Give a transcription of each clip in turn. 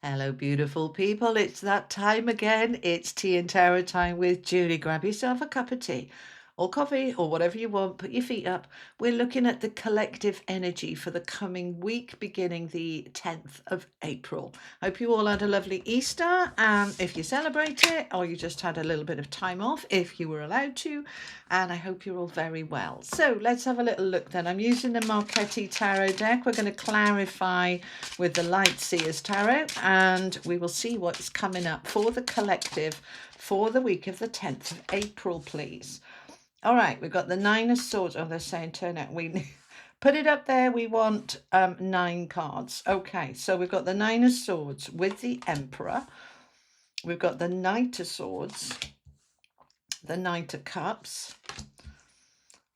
Hello, beautiful people. It's that time again. It's tea and tarot time with Julie. Grab yourself a cup of tea or coffee or whatever you want. Put your feet up. We're looking at the collective energy for the coming week, beginning the 10th of April. Hope you all had a lovely Easter. If you celebrate it, or you just had a little bit of time off, if you were allowed to. And I hope you're all very well. So let's have a little look then. I'm using the Marchetti Tarot deck. We're going to clarify with the Light Seers Tarot, and we will see what's coming up for the collective for the week of the 10th of April, please. All right, we've got the Nine of Swords. Oh, they're saying turn out. We put it up there. We want 9 cards. Okay, so we've got the Nine of Swords with the Emperor. We've got the Knight of Swords, the Knight of Cups,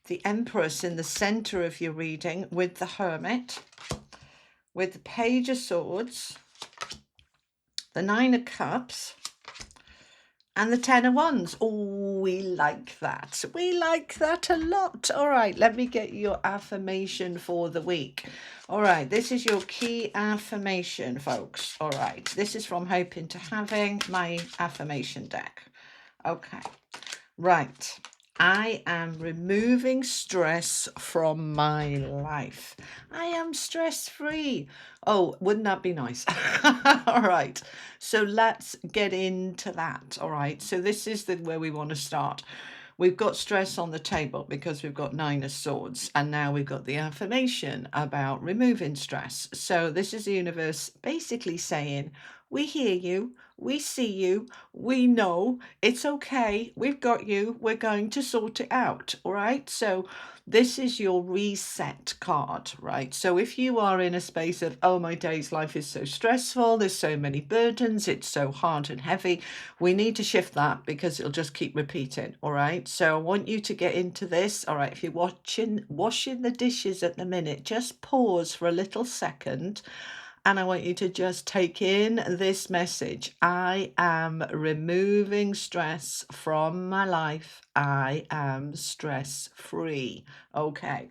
the Empress in the center of your reading with the Hermit, with the Page of Swords, the Nine of Cups, and the 10 of Wands. Oh, we like that. We like that a lot. All right, let me get your affirmation for the week. All right, this is your key affirmation, folks. All right, this is from Hoping to Having, my affirmation deck. Okay, right. I am removing stress from my life. I am stress free. Oh, wouldn't that be nice? All right. So let's get into that. All right. So this is where we want to start. We've got stress on the table because we've got 9 of Swords, and now we've got the affirmation about removing stress. So this is the universe basically saying, we hear you, we see you, we know it's okay, we've got you, we're going to sort it out. All right. So this is your reset card, right? So if you are in a space of, oh, my day's life is so stressful, there's so many burdens, it's so hard and heavy, we need to shift that because it'll just keep repeating. All right. So I want you to get into this. All right. If you're washing the dishes at the minute, just pause for a little second. And I want you to just take in this message. I am removing stress from my life. I am stress free. Okay.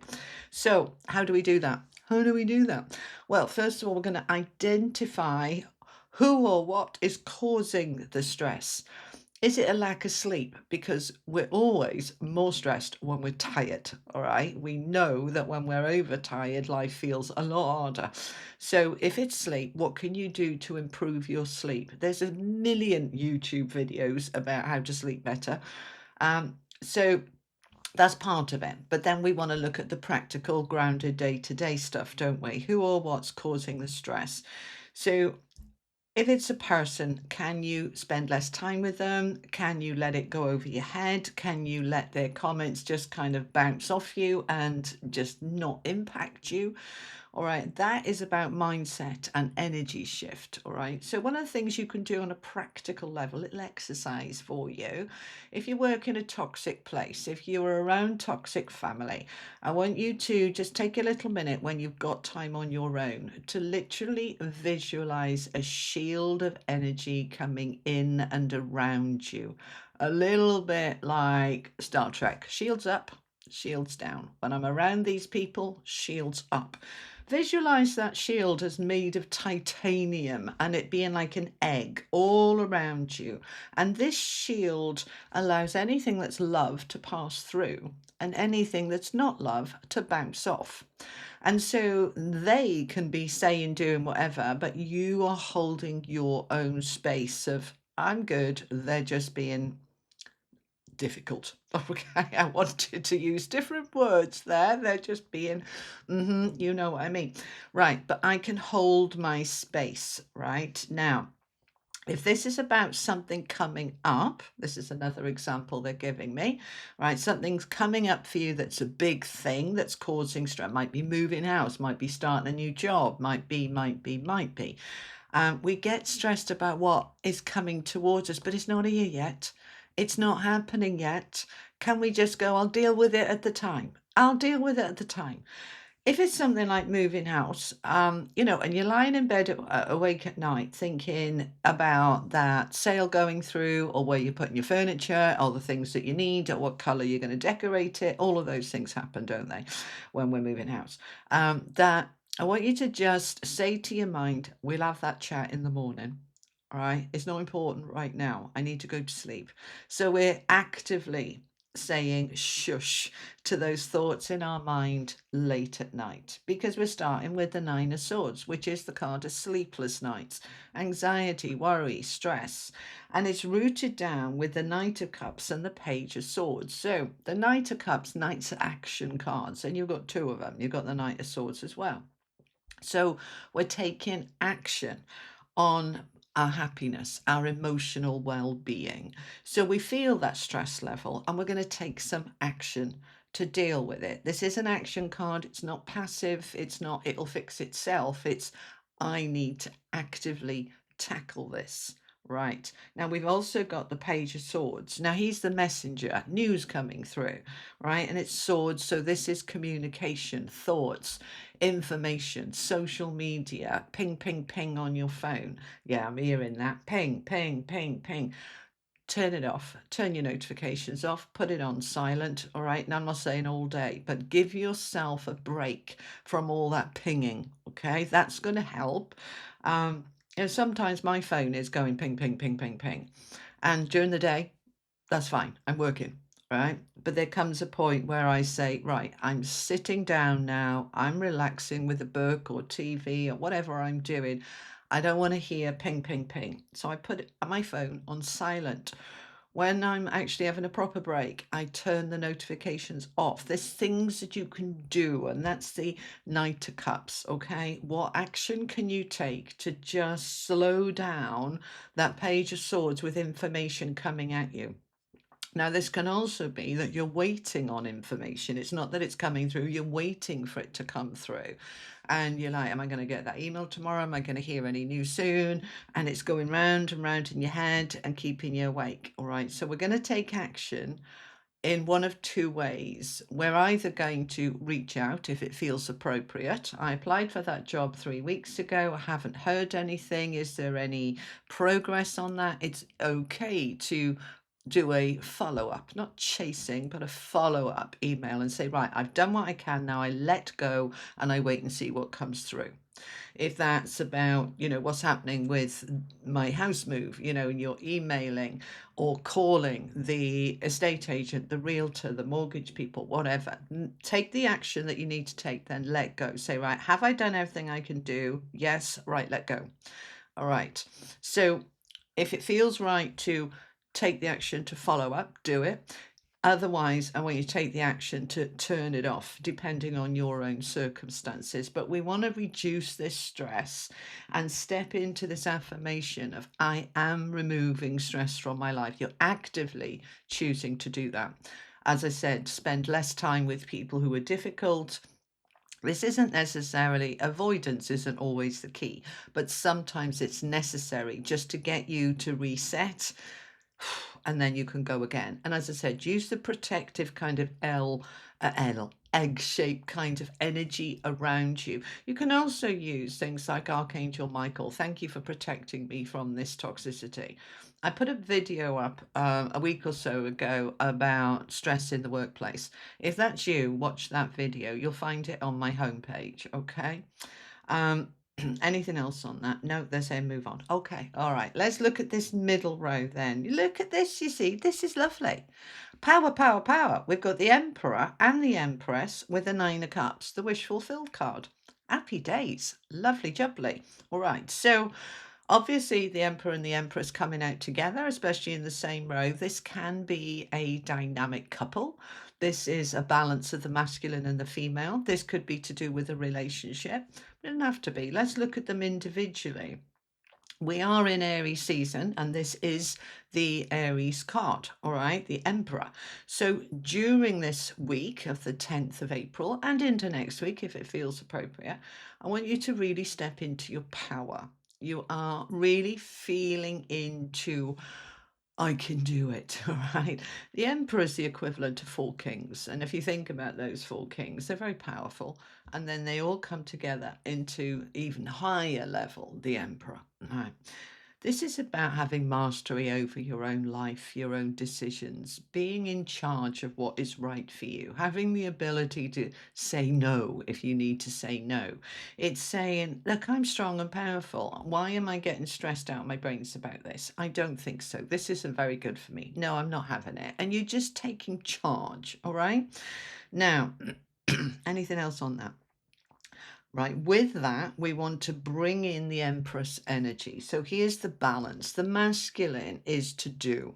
So how do we do that? How do we do that? Well, first of all, we're going to identify who or what is causing the stress. Is it a lack of sleep? Because we're always more stressed when we're tired, all right? We know that when we're overtired, life feels a lot harder. So if it's sleep, what can you do to improve your sleep? There's a million YouTube videos about how to sleep better. So that's part of it. But then we want to look at the practical, grounded day-to-day stuff, don't we? Who or what's causing the stress? So if it's a person, can you spend less time with them? Can you let it go over your head? Can you let their comments just kind of bounce off you and just not impact you? All right, that is about mindset and energy shift. All right, so one of the things you can do on a practical level, little exercise for you, if you work in a toxic place, if you're around toxic family, I want you to just take a little minute when you've got time on your own to literally visualize a shield of energy coming in and around you. A little bit like Star Trek, shields up, shields down. When I'm around these people, shields up. Visualize that shield as made of titanium and it being like an egg all around you. And this shield allows anything that's love to pass through and anything that's not love to bounce off. And so they can be saying, doing whatever, but you are holding your own space of, I'm good, they're just being difficult. Okay, I wanted to use different words there. They're just being, you know what I mean. Right, but I can hold my space right now. If this is about something coming up, this is another example they're giving me, right? Something's coming up for you that's a big thing that's causing stress. Might be moving house, might be starting a new job, might be. We get stressed about what is coming towards us, but it's not here yet. It's not happening yet. Can we just go, I'll deal with it at the time. I'll deal with it at the time. If it's something like moving house, and you're lying in bed awake at night thinking about that sale going through or where you're putting your furniture, all the things that you need, or what color you're going to decorate it, all of those things happen, don't they, when we're moving house? That I want you to just say to your mind, we'll have that chat in the morning. All right. It's not important right now. I need to go to sleep. So we're actively saying shush to those thoughts in our mind late at night because we're starting with the Nine of Swords, which is the card of sleepless nights, anxiety, worry, stress. And it's rooted down with the Knight of Cups and the Page of Swords. So the Knight of Cups, Knights of Action cards, and you've got two of them. You've got the Knight of Swords as well. So we're taking action on our happiness, our emotional well being. So we feel that stress level and we're going to take some action to deal with it. This is an action card. It's not passive. It's not, it'll fix itself. It's, I need to actively tackle this. Right. Now we've also got the Page of Swords. Now he's the messenger, news coming through, right? And it's swords. So this is communication, thoughts, information, social media, ping, ping, ping on your phone. Yeah, I'm hearing that. Ping, ping, ping, ping. Turn it off. Turn your notifications off. Put it on silent. All right. Now, I'm not saying all day, but give yourself a break from all that pinging. Okay. That's going to help. Um, Sometimes my phone is going ping, ping, ping, ping, ping. And during the day, that's fine. I'm working, right? But there comes a point where I say, right, I'm sitting down now. I'm relaxing with a book or TV or whatever I'm doing. I don't want to hear ping, ping, ping. So I put my phone on silent. When I'm actually having a proper break, I turn the notifications off. There's things that you can do, and that's the Knight of Cups, okay? What action can you take to just slow down that Page of Swords with information coming at you? Now, this can also be that you're waiting on information. It's not that it's coming through, you're waiting for it to come through. And you're like, am I going to get that email tomorrow? Am I going to hear any news soon? And it's going round and round in your head and keeping you awake. All right. So we're going to take action in one of two ways. We're either going to reach out if it feels appropriate. I applied for that job 3 weeks ago. I haven't heard anything. Is there any progress on that? It's okay to do a follow up, not chasing, but a follow up email and say, right, I've done what I can now. I let go and I wait and see what comes through. If that's about, what's happening with my house move, and you're emailing or calling the estate agent, the realtor, the mortgage people, whatever, take the action that you need to take, then let go. Say, right, have I done everything I can do? Yes, right, let go. All right. So if it feels right to take the action to follow up, do it. Otherwise, I want you to take the action to turn it off, depending on your own circumstances. But we want to reduce this stress and step into this affirmation of, I am removing stress from my life. You're actively choosing to do that. As I said, spend less time with people who are difficult. This isn't necessarily, avoidance isn't always the key, but sometimes it's necessary just to get you to reset, and then you can go again. And as I said, use the protective kind of egg-shaped kind of energy around you. You can also use things like Archangel Michael. Thank you for protecting me from this toxicity. I put a video up a week or so ago about stress in the workplace. If that's you, watch that video. You'll find it on my homepage, okay? Um, Anything else on that? No, they're saying move on. Okay, all right. Let's look at this middle row then. Look at this, you see, this is lovely. Power, power, power. We've got the Emperor and the Empress with the Nine of Cups, the wish fulfilled card. Happy days. Lovely jubbly. All right, so obviously the Emperor and the Empress coming out together, especially in the same row. This can be a dynamic couple. This is a balance of the masculine and the female. This could be to do with a relationship. It doesn't have to be. Let's look at them individually. We are in Aries season, and this is the Aries card, all right, the Emperor. So during this week of the 10th of April and into next week, if it feels appropriate, I want you to really step into your power. You are really feeling into, I can do it, all right? The Emperor is the equivalent to four kings. And if you think about those four kings, they're very powerful. And then they all come together into even higher level, the Emperor, right? This is about having mastery over your own life, your own decisions, being in charge of what is right for you, having the ability to say no if you need to say no. It's saying, look, I'm strong and powerful. Why am I getting stressed out my brains about this? I don't think so. This isn't very good for me. No, I'm not having it. And you're just taking charge. All right. Now, anything else on that? Right, with that, we want to bring in the Empress energy. So here's the balance. The masculine is to do,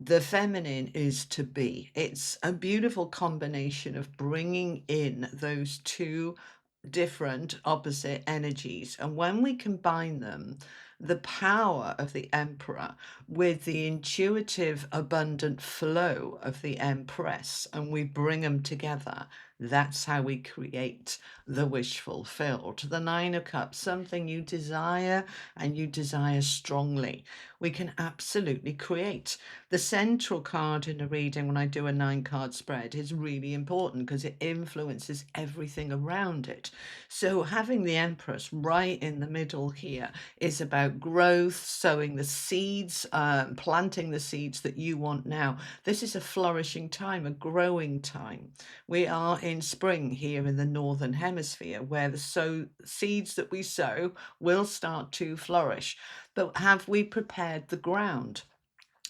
the feminine is to be. It's a beautiful combination of bringing in those two different opposite energies. And when we combine them, the power of the Emperor with the intuitive, abundant flow of the Empress, and we bring them together, that's how we create the wish fulfilled. The Nine of Cups, something you desire and you desire strongly. We can absolutely create. The central card in a reading, when I do a 9-card spread, is really important because it influences everything around it. So having the Empress right in the middle here is about growth, sowing the seeds, planting the seeds that you want now. This is a flourishing time, a growing time. We are in spring here in the Northern Hemisphere, where the seeds that we sow will start to flourish. But have we prepared the ground?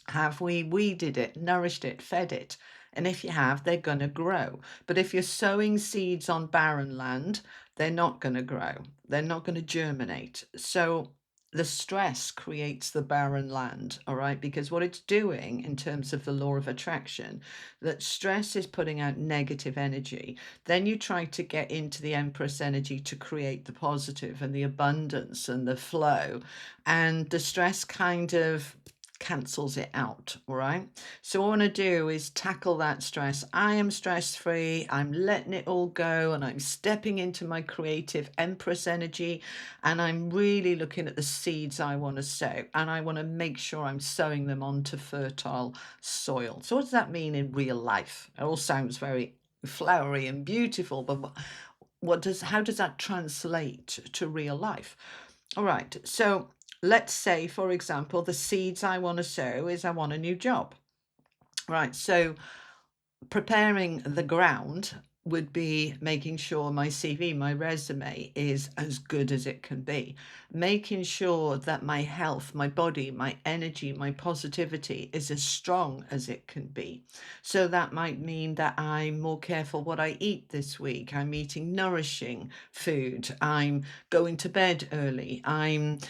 Have we weeded it, nourished it, fed it? And if you have, they're going to grow. But if you're sowing seeds on barren land, they're not going to grow. They're not going to germinate. So the stress creates the barren land, all right? Because what it's doing in terms of the law of attraction, that stress is putting out negative energy. Then you try to get into the Empress energy to create the positive and the abundance and the flow. And the stress kind of cancels it out. All right. So what I want to do is tackle that stress. I am stress free. I'm letting it all go and I'm stepping into my creative Empress energy. And I'm really looking at the seeds I want to sow. And I want to make sure I'm sowing them onto fertile soil. So what does that mean in real life? It all sounds very flowery and beautiful, but how does that translate to real life? All right. So let's say, for example, the seeds I want to sow is I want a new job. Right. So preparing the ground would be making sure my CV, my resume is as good as it can be, making sure that my health, my body, my energy, my positivity is as strong as it can be. So that might mean that I'm more careful what I eat this week. I'm eating nourishing food. I'm going to bed early. I'm,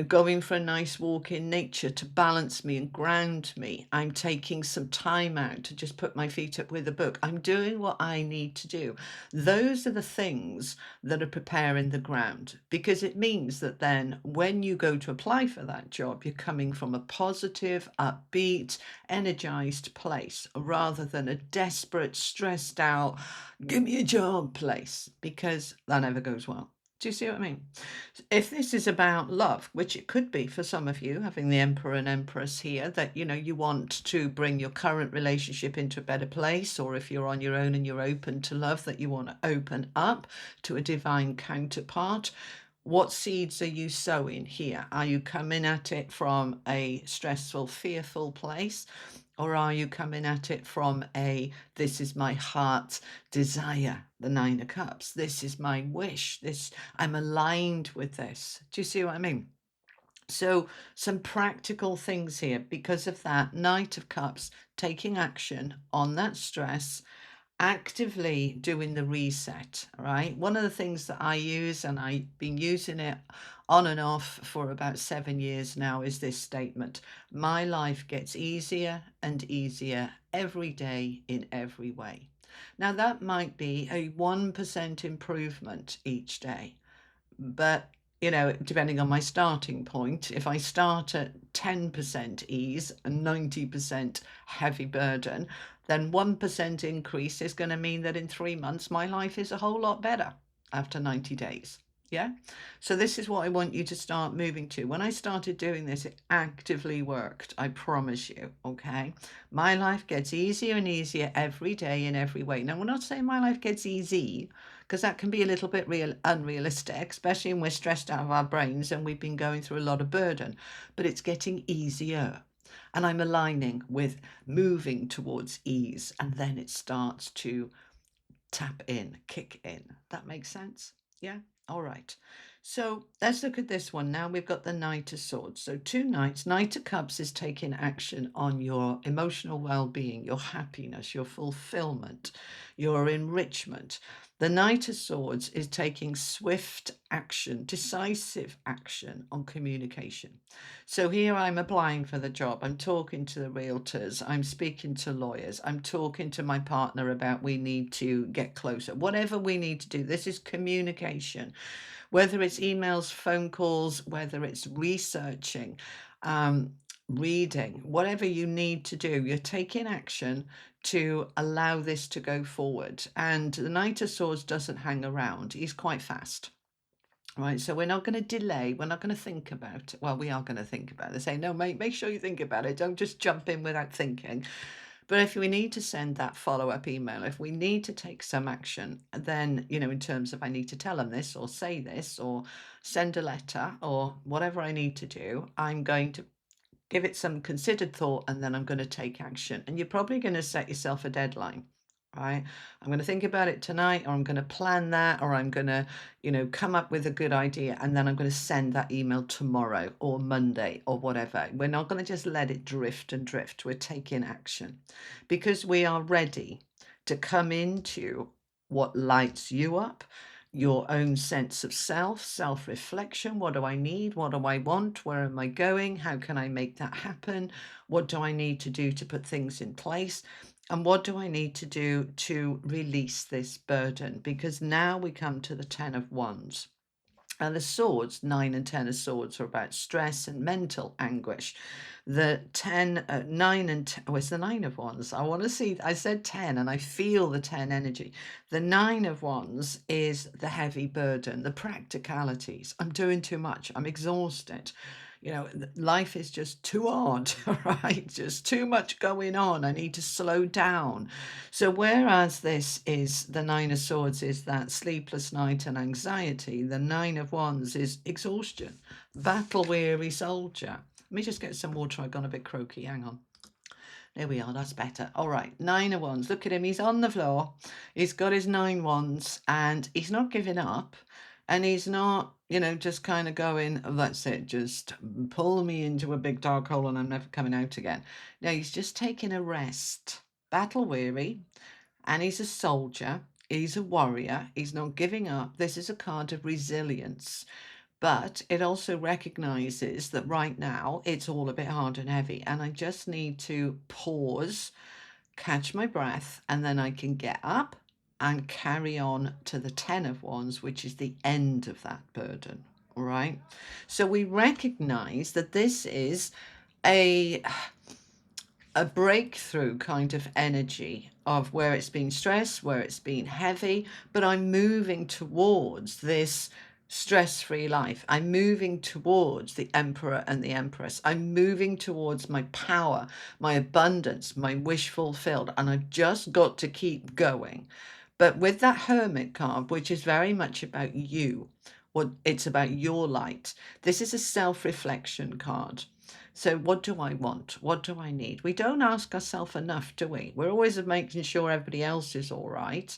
going for a nice walk in nature to balance me and ground me. I'm taking some time out to just put my feet up with a book. I'm doing what I need to do. Those are the things that are preparing the ground, because it means that then when you go to apply for that job, you're coming from a positive, upbeat, energized place rather than a desperate, stressed out, give me a job place, because that never goes well. Do you see what I mean? If this is about love, which it could be for some of you, having the Emperor and Empress here, that you want to bring your current relationship into a better place, or if you're on your own and you're open to love, that you want to open up to a divine counterpart. What seeds are you sowing here? Are you coming at it from a stressful, fearful place? Or are you coming at it from this is my heart's desire, the Nine of Cups. This is my wish. I'm aligned with this. Do you see what I mean? So some practical things here because of that. Knight of Cups, taking action on that stress, actively doing the reset. All right. One of the things that I use, and I've been using it on and off for about 7 years now, is this statement: my life gets easier and easier every day in every way. Now that might be a 1% improvement each day, but depending on my starting point, if I start at 10% ease and 90% heavy burden, then 1% increase is going to mean that in 3 months, my life is a whole lot better after 90 days. Yeah. So this is what I want you to start moving to. When I started doing this, it actively worked. I promise you. Okay. My life gets easier and easier every day in every way. Now, we're not saying my life gets easy, because that can be a little bit unrealistic, especially when we're stressed out of our brains and we've been going through a lot of burden. But it's getting easier. And I'm aligning with moving towards ease, and then it starts to tap in, kick in. That makes sense? Yeah? All right. So let's look at this one now. We've got the Knight of Swords. So two knights. Knight of Cups is taking action on your emotional well-being, your happiness, your fulfillment, your enrichment. The Knight of Swords is taking swift action, decisive action on communication. So here I'm applying for the job. I'm talking to the realtors. I'm speaking to lawyers. I'm talking to my partner about we need to get closer. Whatever we need to do, this is communication. Whether it's emails, phone calls, whether it's researching, reading, whatever you need to do, you're taking action to allow this to go forward. And the Knight of Swords doesn't hang around. He's quite fast. Right, so we're not going to delay. We're not going to think about it. Well, we are going to think about it. They say, no, mate, make sure you think about it. Don't just jump in without thinking. But if we need to send that follow-up email, if we need to take some action, then, in terms of I need to tell them this or say this or send a letter or whatever I need to do, I'm going to give it some considered thought, and then I'm going to take action. And you're probably going to set yourself a deadline, right? I'm going to think about it tonight, or I'm going to plan that, or I'm going to, come up with a good idea, and then I'm going to send that email tomorrow or Monday or whatever. We're not going to just let it drift and drift. We're taking action because we are ready to come into what lights you up, your own sense of self reflection. What do I need? What do I want? Where am I going? How can I make that happen? What do I need to do to put things in place? And what do I need to do to release this burden? Because now we come to the 10 of Wands. And the swords, 9 and 10 of swords, are about stress and mental anguish. The 9 and 10, it's the 9 of wands. I want to see, I said 10 and I feel the 10 energy. The 9 of wands is the heavy burden, the practicalities. I'm doing too much. I'm exhausted. Life is just too hard, right? Just too much going on. I need to slow down. So whereas this is the 9 of swords is that sleepless night and anxiety, the 9 of wands is exhaustion, battle weary soldier. Let me just get some water. I've gone a bit croaky. Hang on. There we are. That's better. All right. 9 of wands. Look at him. He's on the floor. He's got his 9 wands and he's not giving up. And he's not, just kind of going, oh, that's it, just pull me into a big dark hole and I'm never coming out again. No, he's just taking a rest, battle weary, and he's a soldier. He's a warrior. He's not giving up. This is a card of resilience. But it also recognizes that right now it's all a bit hard and heavy. And I just need to pause, catch my breath, and then I can get up and carry on to the 10 of wands, which is the end of that burden. All right. So we recognize that this is a breakthrough kind of energy of where it's been stressed, where it's been heavy, but I'm moving towards this stress-free life. I'm moving towards the emperor and the empress. I'm moving towards my power, my abundance, my wish fulfilled, and I've just got to keep going. But with that hermit card, which is very much about you, what it's about your light, this is a self-reflection card. So what do I want? What do I need? We don't ask ourselves enough, do we? We're always making sure everybody else is all right.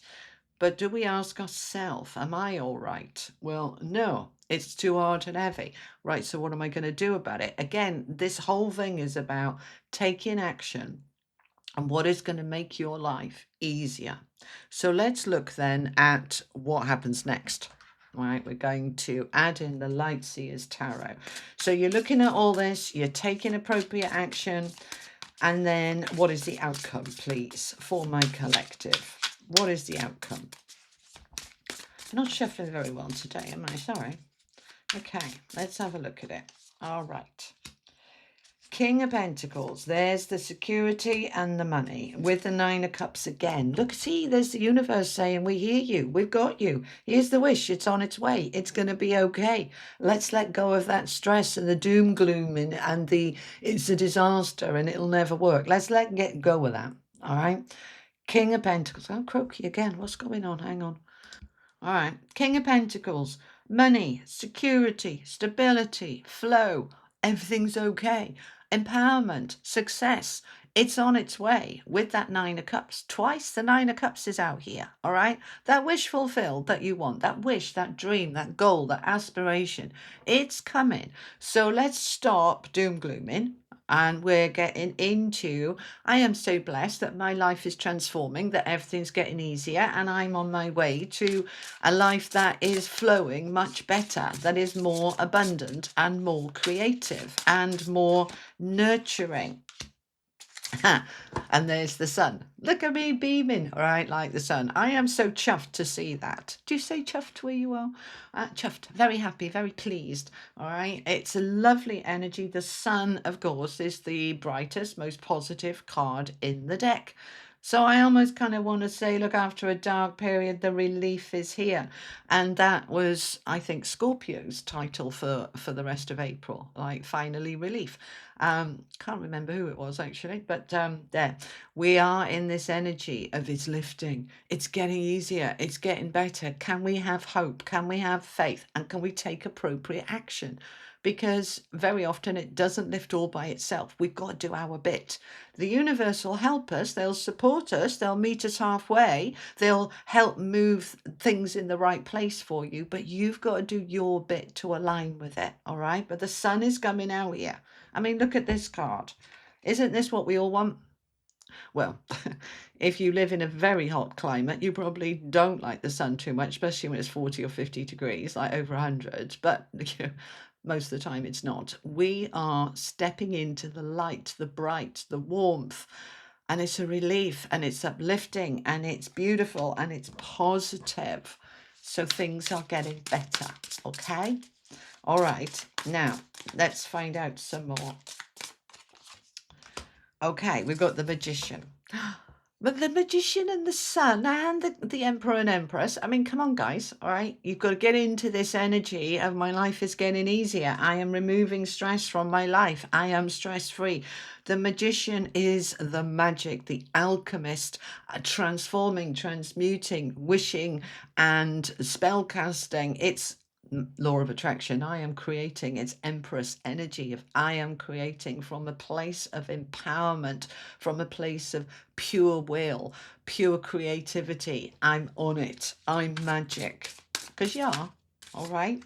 But do we ask ourselves, am I all right? Well, no, it's too hard and heavy. Right, so what am I going to do about it? Again, this whole thing is about taking action and what is going to make your life easier. So let's look then at what happens next. Right, we're going to add in the Light Seers Tarot. So you're looking at all this, you're taking appropriate action, and then what is the outcome, please, for my collective? What is the outcome? I'm not shuffling very well today, am I? Sorry. Okay, let's have a look at it. All right. King of Pentacles, there's the security and the money with the 9 of Cups again. Look, see, there's the universe saying, we hear you, we've got you. Here's the wish, it's on its way. It's going to be okay. Let's let go of that stress and the doom gloom and the it's a disaster and it'll never work. Let's get go of that, all right? King of Pentacles. I'm croaky again. What's going on? Hang on. All right. King of Pentacles, money, security, stability, flow. Everything's okay. Empowerment, success. It's on its way with that Nine of Cups. Twice the Nine of Cups is out here. All right. That wish fulfilled that you want, that wish, that dream, that goal, that aspiration. It's coming. So let's stop doom glooming. And we're getting into, I am so blessed that my life is transforming, that everything's getting easier, and I'm on my way to a life that is flowing much better, that is more abundant and more creative and more nurturing. And there's the sun. Look at me beaming, all right, like the sun. I am so chuffed to see that. Do you say chuffed where you are? Chuffed, very happy, very pleased, all right. It's a lovely energy. The sun, of course, is the brightest, most positive card in the deck. So I almost kind of want to say, look, after a dark period, the relief is here. And that was, I think, Scorpio's title for the rest of April, like finally relief. Can't remember who it was actually, but there we are in this energy of it's lifting, it's getting easier, it's getting better. Can we have hope? Can we have faith? And can we take appropriate action? Because very often it doesn't lift all by itself. We've got to do our bit. The universe will help us, they'll support us, they'll meet us halfway, they'll help move things in the right place for you, but you've got to do your bit to align with it, all right? But the sun is coming out here. I mean, look at this card. Isn't this what we all want? Well, if you live in a very hot climate, you probably don't like the sun too much, especially when it's 40 or 50 degrees, like over 100. But most of the time it's not. We are stepping into the light, the bright, the warmth, and it's a relief and it's uplifting and it's beautiful and it's positive. So things are getting better, okay? All right, now let's find out some more. Okay, we've got the Magician. But the Magician and the Sun and the Emperor and Empress, I mean, come on, guys, all right? You've got to get into this energy of my life is getting easier. I am removing stress from my life. I am stress-free. The Magician is the magic, the alchemist, transforming, transmuting, wishing, and spell casting. It's law of attraction. I am creating. It's Empress energy of I am creating from a place of empowerment, from a place of pure will, pure creativity. I'm on it. I'm magic. Because you are. All right.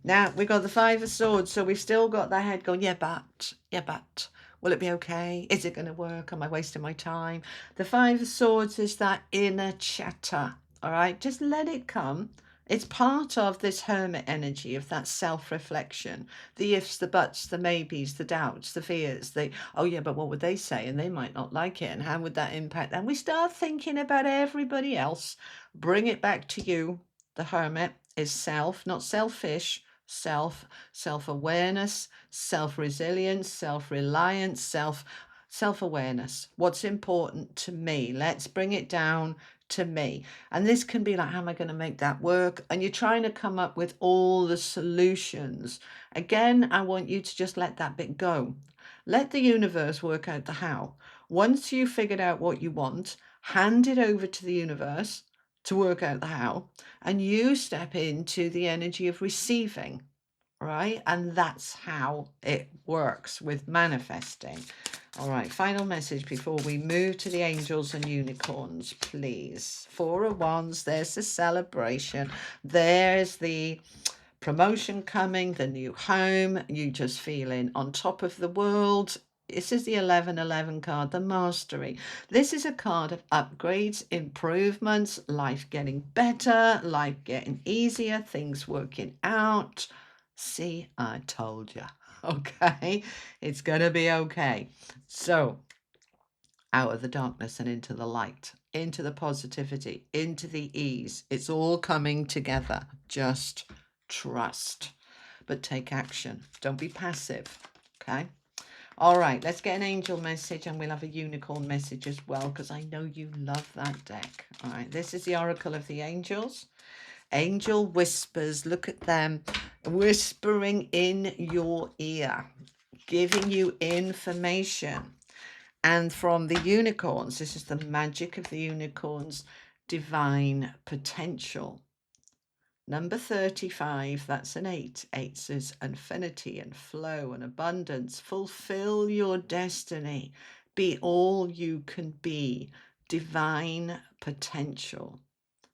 Now we got the Five of Swords. So we've still got that head going, yeah, but. Will it be okay? Is it going to work? Am I wasting my time? The Five of Swords is that inner chatter. All right. Just let it come. It's part of this hermit energy of that self-reflection, the ifs, the buts, the maybes, the doubts, the fears, oh yeah, but what would they say? And they might not like it. And how would that impact? And we start thinking about everybody else. Bring it back to you. The hermit is self, not selfish, self-awareness, self-resilience, self-reliance, self-awareness. What's important to me? Let's bring it down to me. And this can be like, how am I going to make that work? And you're trying to come up with all the solutions. Again, I want you to just let that bit go. Let the universe work out the how. Once you've figured out what you want, hand it over to the universe to work out the how, and you step into the energy of receiving, right? And that's how it works with manifesting. All right, final message before we move to the angels and unicorns, please. Four of Wands, there's the celebration. There's the promotion coming, the new home, you just feeling on top of the world. This is the 1111 card, the mastery. This is a card of upgrades, improvements, life getting better, life getting easier, things working out. See, I told you. Okay, it's going to be okay. So, out of the darkness and into the light, into the positivity, into the ease. It's all coming together. Just trust, but take action. Don't be passive. Okay. All right, let's get an angel message and we'll have a unicorn message as well because I know you love that deck. All right, this is the Oracle of the Angels. Angel whispers, look at them, whispering in your ear, giving you information. And from the unicorns, this is the magic of the unicorns, divine potential. Number 35, that's an 8. 8 says infinity and flow and abundance. Fulfill your destiny. Be all you can be. Divine potential.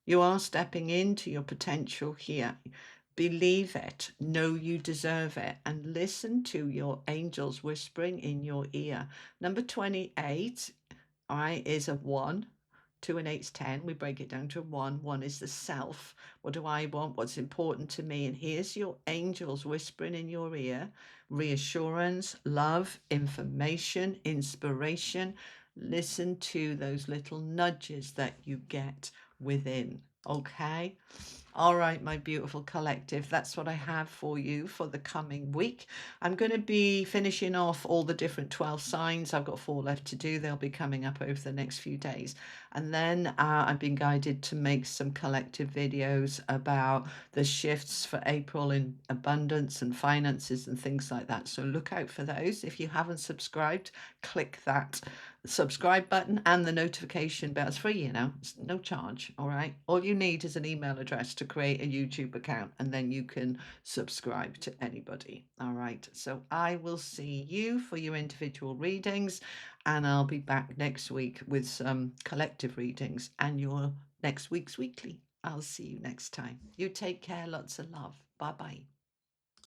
You are stepping into your potential here. Believe it, know you deserve it, and listen to your angels whispering in your ear. Number 28, all right, is a 1. 2 and 8's 10. We break it down to 1. 1 is the self. What do I want? What's important to me? And here's your angels whispering in your ear: reassurance, love, information, inspiration. Listen to those little nudges that you get within. Okay. All right, my beautiful collective, that's what I have for you for the coming week. I'm going to be finishing off all the different 12 signs. I've got 4 left to do. They'll be coming up over the next few days. And then I've been guided to make some collective videos about the shifts for April in abundance and finances and things like that. So look out for those. If you haven't subscribed, click that subscribe button and the notification bell. It's free, you know, it's no charge. All right, all you need is an email address to create a YouTube account, and then you can subscribe to anybody. All right, so I will see you for your individual readings, and I'll be back next week with some collective readings and your next week's weekly. I'll see you next time. You take care. Lots of love. Bye bye.